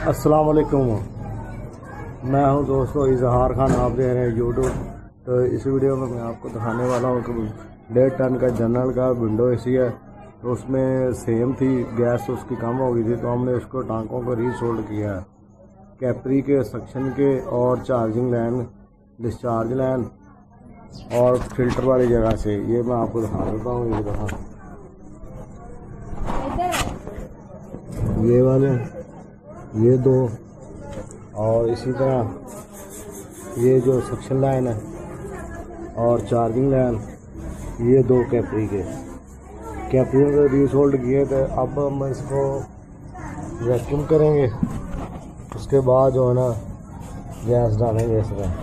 अस्सलाम वालेकुम। मैं हूं दोस्तों इजहार खान, आप देख रहे हैं यूट्यूब। तो इस वीडियो में मैं आपको दिखाने वाला हूं कि 1.5 टन का जनरल का विंडो एसी है। तो उसमें सेम थी, गैस उसकी कम हो गई थी, तो हमने उसको टांकों को रीसोल्ड किया है, कैपरी के, सक्शन के और चार्जिंग लाइन, डिस्चार्ज लाइन और फिल्टर वाली जगह से। ये मैं आपको दिखा देता हूँ। ये दफ़ा ये वाले, ये दो, और इसी तरह ये जो सक्शन लाइन है और चार्जिंग लाइन, ये दो कैपरी के रीसोल्ड किए थे। अब हम इसको वैक्यूम करेंगे, उसके बाद जो है ना गैस डालेंगे इसमें।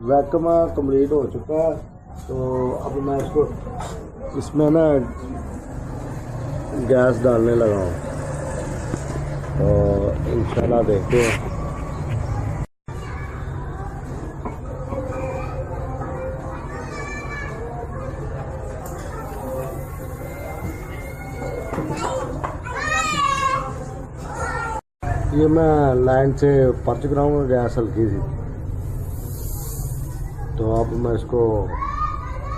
वैक्यूम कंप्लीट हो चुका है। तो अब मैं इसमें ना गैस डालने लगा हूँ, तो इंशाल्लाह देखते हैं। ये मैं लाइन से पर चुका हूँ, गैस हल्की सी। तो अब मैं इसको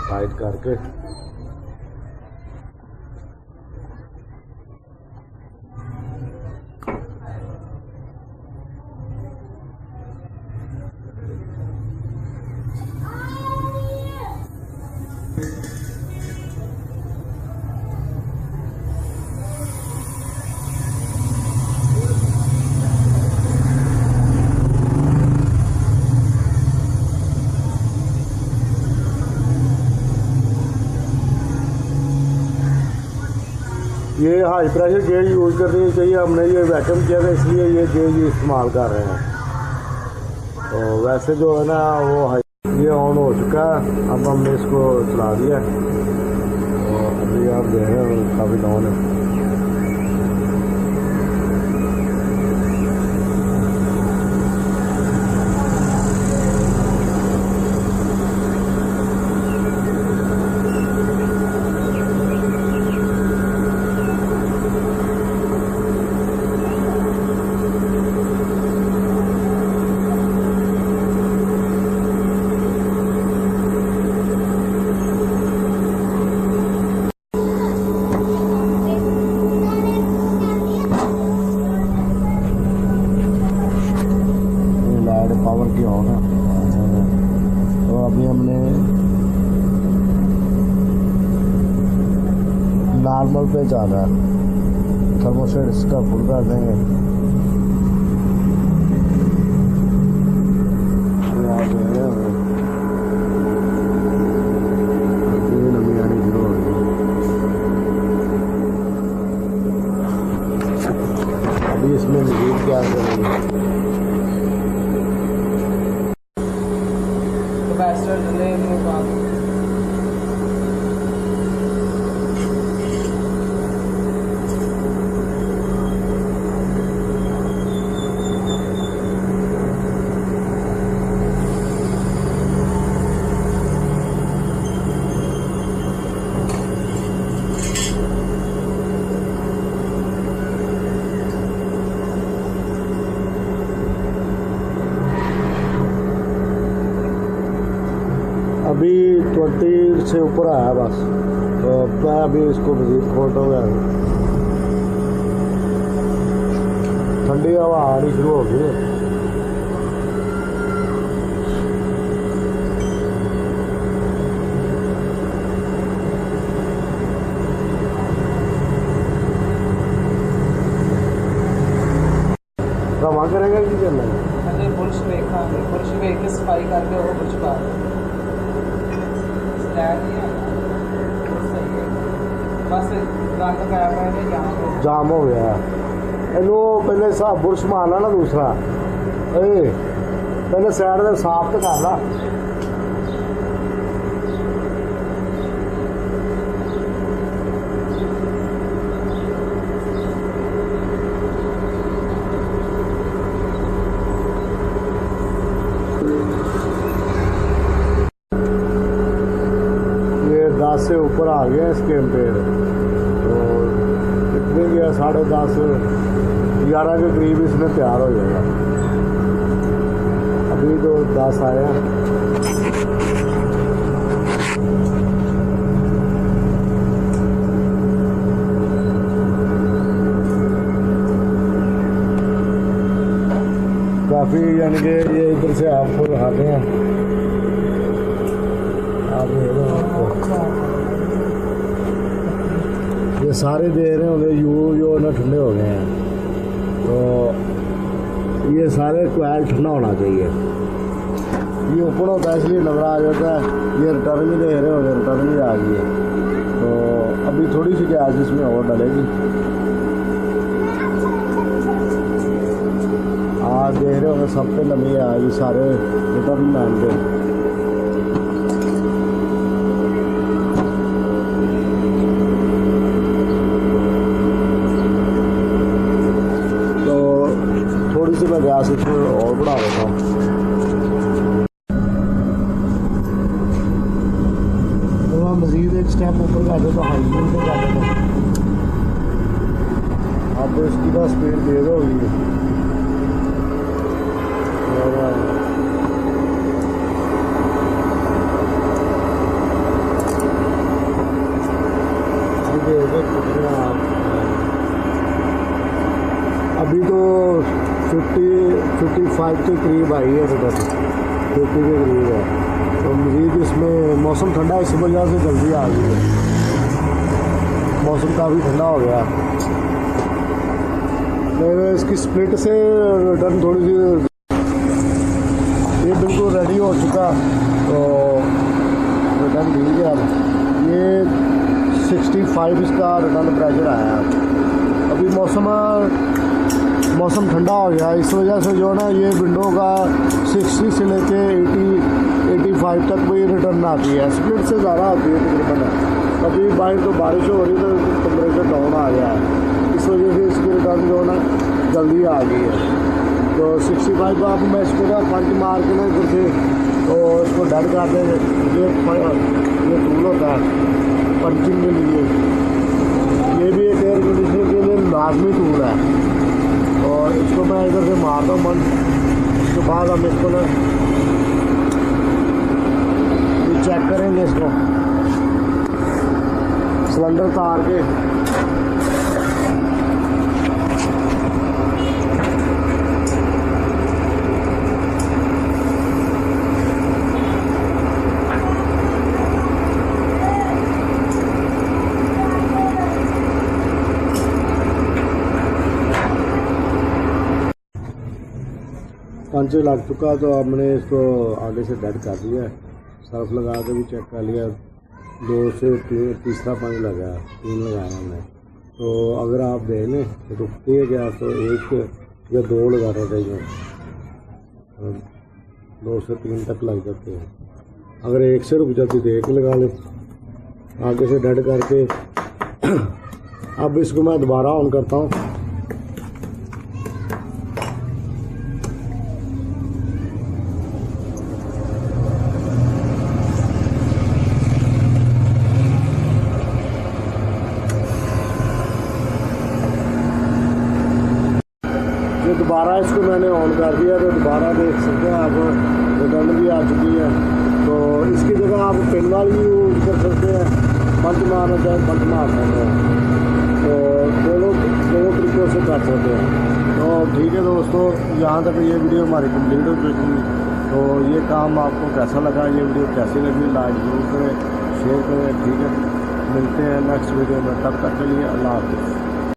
टाइट करके ये हाई प्रेशर गेज यूज़ करनी चाहिए। हमने ये वैक्यूम किया था, इसलिए ये गेज इस्तेमाल कर रहे हैं। तो वैसे जो है ना वो ये ऑन हो चुका है। अब हमने इसको चला दिया, तो अभी आप देख रहे हैं काफ़ी डाउन है। पावर की ऑन है। तो अभी हमने नॉर्मल पे जाना है, थर्मोस्टेट इसका फुल कर देंगे। नमी आनी शुरू हो गई। अभी इसमें मजीद क्या करेंगे, अभी 20 से ऊपर आया बस। तो मैं अभी इसको मजीद खोलता हूँ। ठंडी हवा आनी शुरू हो गई है। रवा करेंगे कि करना है? बुरश वेख के सफाई करके वो बुरश पा बस जाम हो गया। इनू पहले साहब बुरश मारना ना दूसरा। पहले साइड में साफ तो कर ला। ये 10 से ऊपर आ गया इसके एम्पेयर, तो कितने गया 10:30 11 के करीब इसमें तैयार हो जाएगा। अभी तो 10 आया। काफ़ी यानी कि ये इधर से आपको दिखाते हैं, आप ये सारे दे रहे होंगे जो ना ठंडे हो गए हैं, तो ये सारे कोयल ठंडा होना चाहिए। ये ओपन होता है इसलिए नजर आ जाता है। ये रिटर्न भी दे रहे होंगे, रिटर्न भी आ गई है, तो अभी थोड़ी सी गैस इसमें और डलेगी। आज देख रहे होंगे सब पे लंबी है, ये सारे रिटर्न लाइन पे। थोड़ी सी मैं गैस इसमें और बढ़ा देता हूँ। तो मैं मज़ीद एक स्टेप ऊपर कर देता हूँ, हाई पे कर देता हूँ। अब इसकी तो स्पीड तेज़ होगी अभी तो 55 के करीब आई है, 50 के करीब है। तो मज़ीद इसमें मौसम ठंडा है, इस वजह से जल्दी आ गई है। मौसम काफ़ी ठंडा हो गया। मैंने इसकी स्प्लिट से रिटर्न थोड़ी सी, ये बिल्कुल रेडी हो चुका, तो रिटर्न ठीक है। अब ये 65 इसका रिटर्न प्रेशर आया है। अभी मौसम ठंडा हो गया, इस वजह से जो ना ये विंडो का 60 से लेके 85 तक भी रिटर्न आती है। स्पीड से ज़्यादा आती है तकरीबन। अभी बाहर तो बारिश हो रही तो टेम्परेचर डाउन आ गया है, इस वजह से इसकी रिटर्न जो ना जल्दी आ गई है। तो 65 का मैं इसको ना पंच मार के ना इधर से तो इसको डेड कर देंगे। ये टूल होता है पंचिंग के लिए, ये भी एक एयर कंडीशनर के लिए लाजमी टूल है। और इसको मैं इधर से मारता हूँ बंद, उसके बाद हम इसको ना ये चेक करेंगे, इसको सिलेंडर तार के पंच लग चुका, तो हमने इसको आगे से डेड कर दिया है। सर्फ लगा के भी चेक कर लिया, 2 से तीसरा पंच लगा, 3 लगाया हमने। तो अगर आप देख लें तो रुकती है गैस तो 1 या 2 लगाना चाहिए, 2 से 3 तक लग जाते हैं। अगर 1 से रुक जाती तो 1 लगा लें आगे से डेड करके। अब इसको मैं दोबारा ऑन करता हूँ। दोबारा इसको मैंने ऑन कर दिया, तो दोबारा देख सकते हैं आप रिटर्न भी आ चुकी है। तो इसकी जगह आप पिन वाली यूज़ कर सकते हैं, पंच मारना चाहे पंच मार सकते हैं। तो दोनों तरीक़ों से कर सकते हैं। तो ठीक है दोस्तों, यहाँ तक ये वीडियो हमारी कंप्लीट हो चुकी है। तो ये काम आपको कैसा लगा, ये वीडियो कैसी लगी, लाइक ज़रूर करें, शेयर करें। ठीक है, मिलते हैं नेक्स्ट वीडियो में, तब तक के लिए अल्लाह हाफ़िज़।